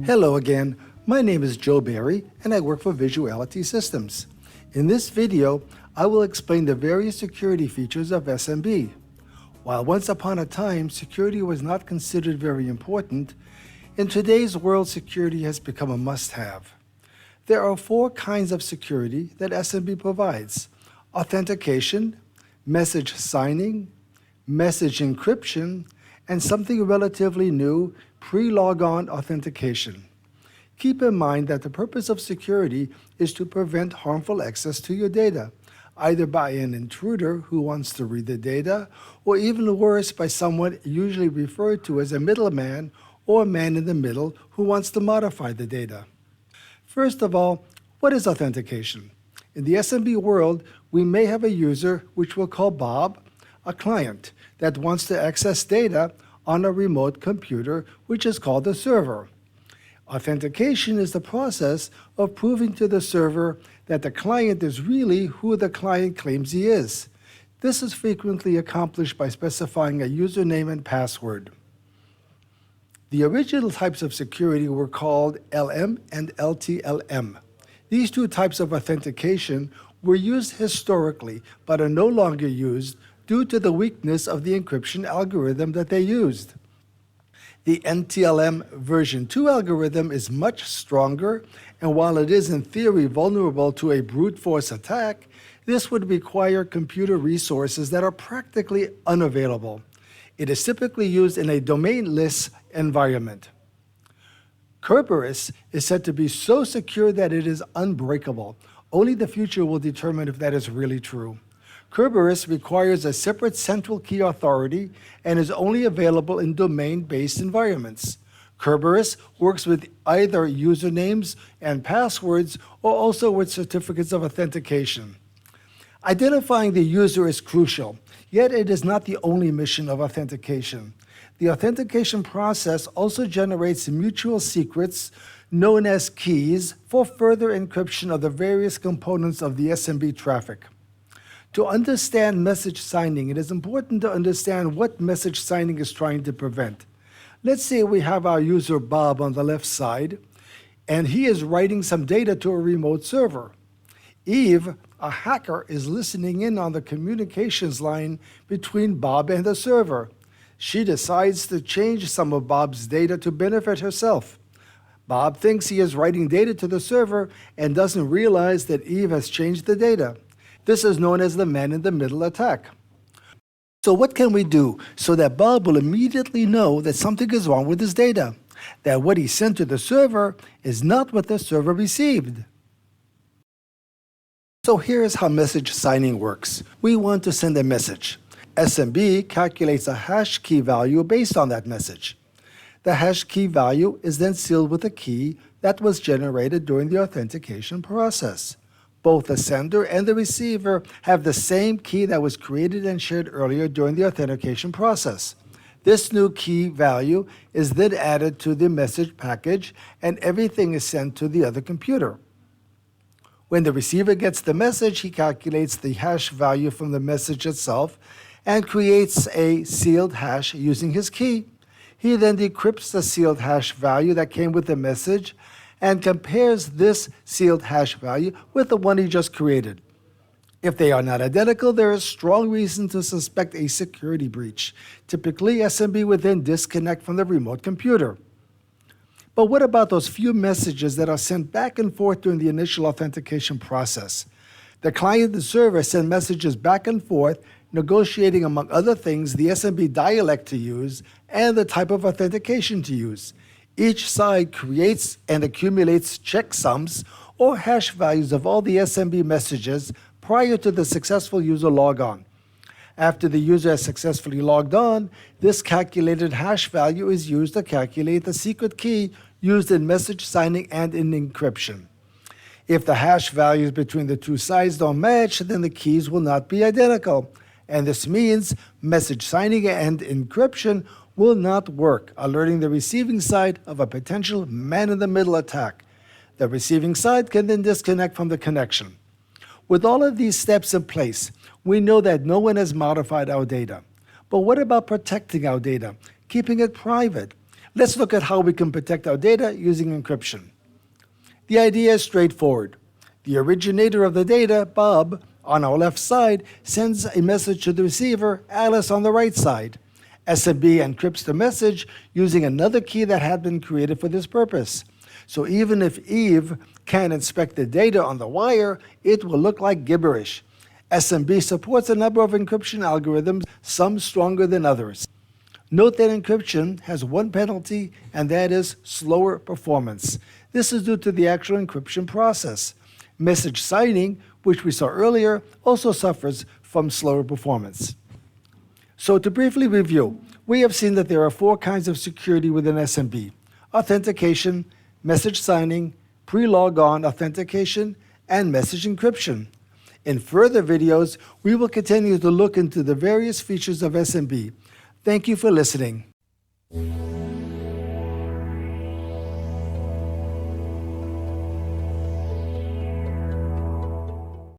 Hello again, my name is Joe Barry and I work for Visuality Systems. In this video, I will explain the various security features of SMB. While once upon a time security was not considered very important, in today's world security has become a must-have. There are 4 kinds of security that SMB provides: authentication, message signing, message encryption, and something relatively new, pre-logon authentication. Keep in mind that the purpose of security is to prevent harmful access to your data, either by an intruder who wants to read the data, or even worse, by someone usually referred to as a middleman or a man in the middle who wants to modify the data. First of all, what is authentication? In the SMB world, we may have a user, which we'll call Bob, a client that wants to access data on a remote computer, which is called a server. Authentication is the process of proving to the server that the client is really who the client claims he is. This is frequently accomplished by specifying a username and password. The original types of security were called LM and LTLM. These 2 types of authentication were used historically, but are no longer used due to the weakness of the encryption algorithm that they used. The NTLM version 2 algorithm is much stronger, and while it is in theory vulnerable to a brute force attack, this would require computer resources that are practically unavailable. It is typically used in a domainless environment. Kerberos is said to be so secure that it is unbreakable. Only the future will determine if that is really true. Kerberos requires a separate central key authority and is only available in domain-based environments. Kerberos works with either usernames and passwords or also with certificates of authentication. Identifying the user is crucial, yet it is not the only mission of authentication. The authentication process also generates mutual secrets known as keys for further encryption of the various components of the SMB traffic. To understand message signing, it is important to understand what message signing is trying to prevent. Let's say we have our user Bob on the left side, and he is writing some data to a remote server. Eve, a hacker, is listening in on the communications line between Bob and the server. She decides to change some of Bob's data to benefit herself. Bob thinks he is writing data to the server and doesn't realize that Eve has changed the data. This is known as the man-in-the-middle attack. So what can we do so that Bob will immediately know that something is wrong with his data, that what he sent to the server is not what the server received? So here's how message signing works. We want to send a message. SMB calculates a hash key value based on that message. The hash key value is then sealed with a key that was generated during the authentication process. Both the sender and the receiver have the same key that was created and shared earlier during the authentication process. This new key value is then added to the message package and everything is sent to the other computer. When the receiver gets the message, he calculates the hash value from the message itself and creates a sealed hash using his key. He then decrypts the sealed hash value that came with the message and compares this sealed hash value with the one he just created. If they are not identical, there is strong reason to suspect a security breach. Typically, SMB would then disconnect from the remote computer. But what about those few messages that are sent back and forth during the initial authentication process? The client and server send messages back and forth, negotiating, among other things, the SMB dialect to use and the type of authentication to use. Each side creates and accumulates checksums or hash values of all the SMB messages prior to the successful user logon. After the user has successfully logged on, this calculated hash value is used to calculate the secret key used in message signing and in encryption. If the hash values between the 2 sides don't match, then the keys will not be identical. And this means message signing and encryption will not work, alerting the receiving side of a potential man-in-the-middle attack. The receiving side can then disconnect from the connection. With all of these steps in place, we know that no one has modified our data. But what about protecting our data? keeping it private. Let's look at how we can protect our data using encryption. The idea is straightforward. The originator of the data, Bob, on our left side, sends a message to the receiver, Alice, on the right side. SMB encrypts the message using another key that had been created for this purpose. So even if Eve can inspect the data on the wire, it will look like gibberish. SMB supports a number of encryption algorithms, some stronger than others. Note that encryption has one penalty, and that is slower performance. This is due to the actual encryption process. Message signing, which we saw earlier, also suffers from slower performance. So to briefly review, we have seen that there are 4 kinds of security within SMB: authentication, message signing, pre-logon authentication, and message encryption. In further videos, we will continue to look into the various features of SMB. Thank you for listening.